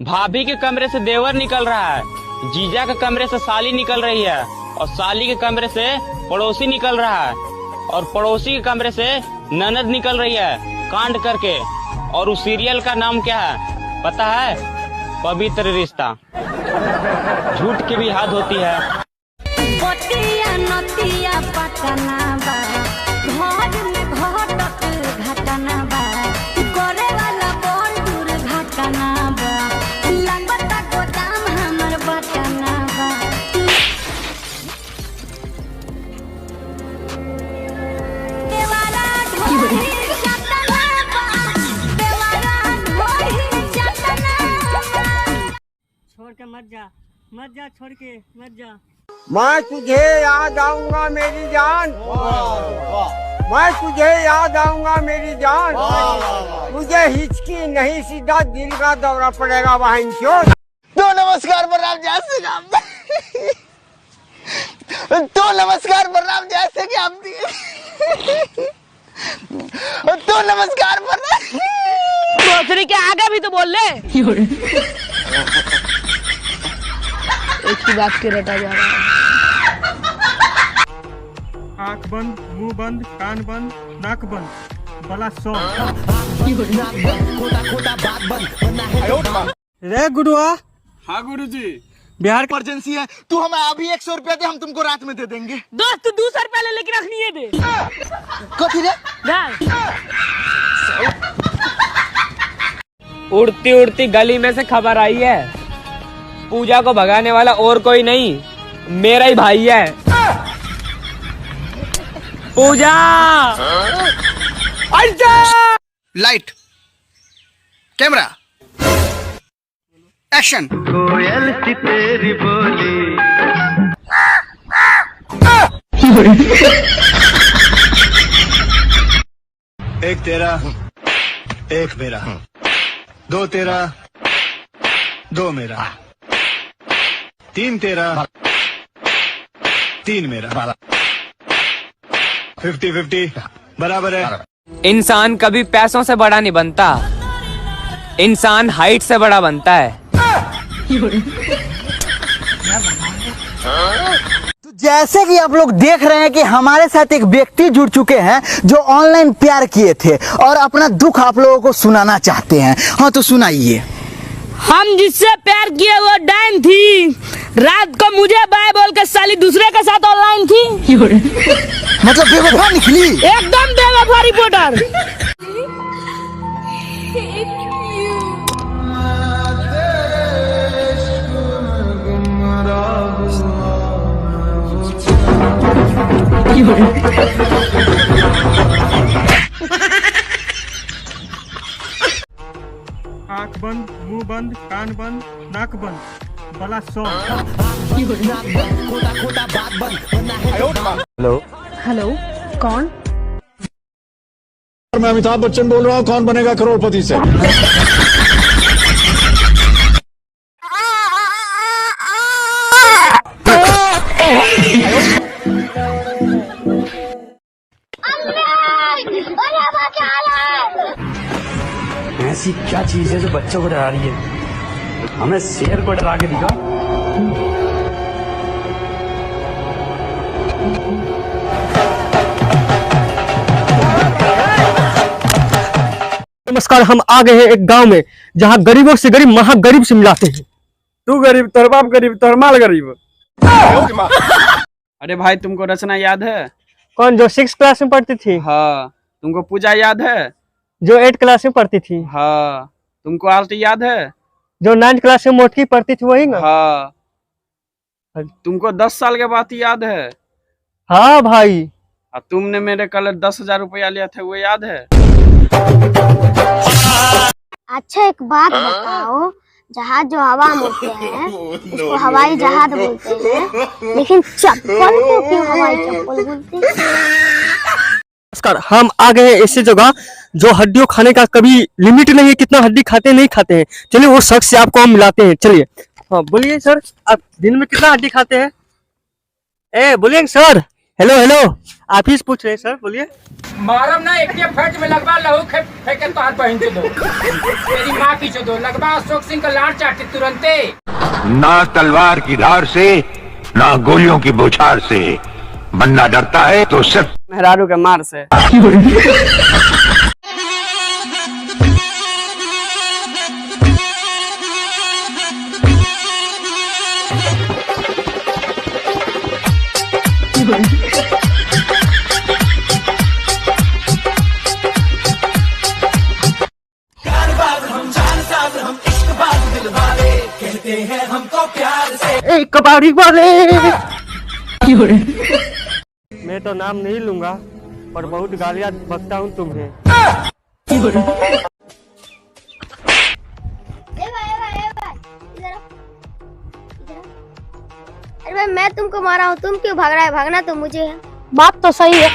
भाभी के कमरे से देवर निकल रहा है, जीजा के कमरे से साली निकल रही है, और साली के कमरे से पड़ोसी निकल रहा है, और पड़ोसी के कमरे से ननद निकल रही है कांड करके। और उस सीरियल का नाम क्या है पता है? पवित्र रिश्ता। झूठ की भी हद होती है। बतिया नतिया पटना बा, घर में घटक घटना बा, करे वाला बड़ दुर्घटना बा, लगता गोदाम हमर बटना बा। देवारा ढोही चटना बा, देवारा ढोही चटना बा। छोड़ के मत जा, छोड़ के मत जा। मैं तुझे याद आऊंगा मेरी जान, मैं तुझे याद आऊंगा मेरी जान। मुझे हिचकी नहीं, सीधा दिल का दौरा पड़ेगा वहीं क्यों। तो नमस्कार बलराम जय श्री राम। तो नमस्कार बलराम जय श्री राम। तो नमस्कार बलराम। ग्रोसरी के आगे भी तो बोल ले। एक ही बात के रटा जा रहा है। आँख बंद, मुंह बंद, कान बंद, नाक बंद, बला सौ। रे गुरुआ। हाँ गुरुजी। बिहार इमरजेंसी है, तू हमें अभी 100 रुपया दे, हम तुमको रात में दे देंगे। दोस्त तू 200 रुपया ले लेके रखनी है दे। कथी रे? उड़ती उड़ती गली में से खबर आई है, पूजा को भगाने वाला और कोई नहीं, मेरा ही भाई है। पूजा लाइट, कैमरा, एक्शन। कोयल सी तेरी बोली। एक तेरा, एक मेरा, दो तेरा, दो मेरा, तीन तेरा, तीन मेरा, 50-50 बराबर है। इंसान कभी पैसों से बड़ा नहीं बनता, इंसान हाइट से बड़ा बनता है। तो जैसे कि आप लोग देख रहे हैं कि हमारे साथ एक व्यक्ति जुड़ चुके हैं जो ऑनलाइन प्यार किए थे और अपना दुख आप लोगों को सुनाना चाहते हैं। हाँ तो सुनाइए। हम जिससे प्यार किए वो डाइन थी, रात को मुझे बाय बोल के साली दूसरे के साथ ऑनलाइन थी। मतलब बेवफा निकली। एकदम बेवफा रिपोर्टर। आँख बंद, मुंह बंद, कान बंद, नाक बंद, बला सौ। हेलो कौन? मैं अमिताभ बच्चन बोल रहा हूँ, कौन बनेगा करोड़पति से। ऐसी क्या चीज है जो बच्चों को डरा रही है? हमें शेर को डरा के दिखा। नमस्कार, हम आ गए हैं एक गांव में जहां गरीबों से गरीब महागरीब से मिलाते हैं। तू गरीब, तोर बाप गरीब, तोर माल गरीब। अरे भाई तुमको रचना याद है? कौन? जो 6 क्लास में पढ़ती थी। हाँ। तुमको पूजा याद है? जो 8 क्लास में पढ़ती थी। हाँ। तुमको आरती याद है? जो 9 क्लास में मोटकी पढ़ती थी वही ना। हाँ। तुमको 10 साल के बाद याद है? हाँ भाई। और तुमने मेरे कल 10,000 रुपया लिया था वो याद है? अच्छा एक बात बताओ, जहाज जो हवा में उड़ते हैं उसको हवाई जहाज बोलते हैं, लेकिन चप्पल को क्यों हवाई चप्पल बोलते हैं? नमस्कार, हम आ गए हैं ऐसी जगह जो हड्डियों खाने का कभी लिमिट नहीं है, कितना हड्डी खाते नहीं खाते हैं। चलिए वो शख्स से आपको हम मिलाते हैं। चलिए। हाँ बोलिए सर, आप दिन में कितना हड्डी खाते हैं? बोलिए सर। हेलो हेलो, आप ही से पूछ रहे हैं सर, बोलिए। मारम ना एक फट में लगवा लहू फेंके तो हाथ बहन दो तेरी माँ की दो लगवा अशोक सिंह का लाड़ चाटे तुरंते। ना तलवार की धार से ना गोलियों की बौछार से बंदा डरता है तो सिर्फ मेहरारू के मार से। कबाड़ी वाले। मैं तो नाम नहीं लूंगा पर बहुत गालियां बकता हूँ तुम्हें। अरे भाई मैं तुमको मारा हूँ, तुम क्यों भाग रहा है? भागना तो मुझे है। बात तो सही है।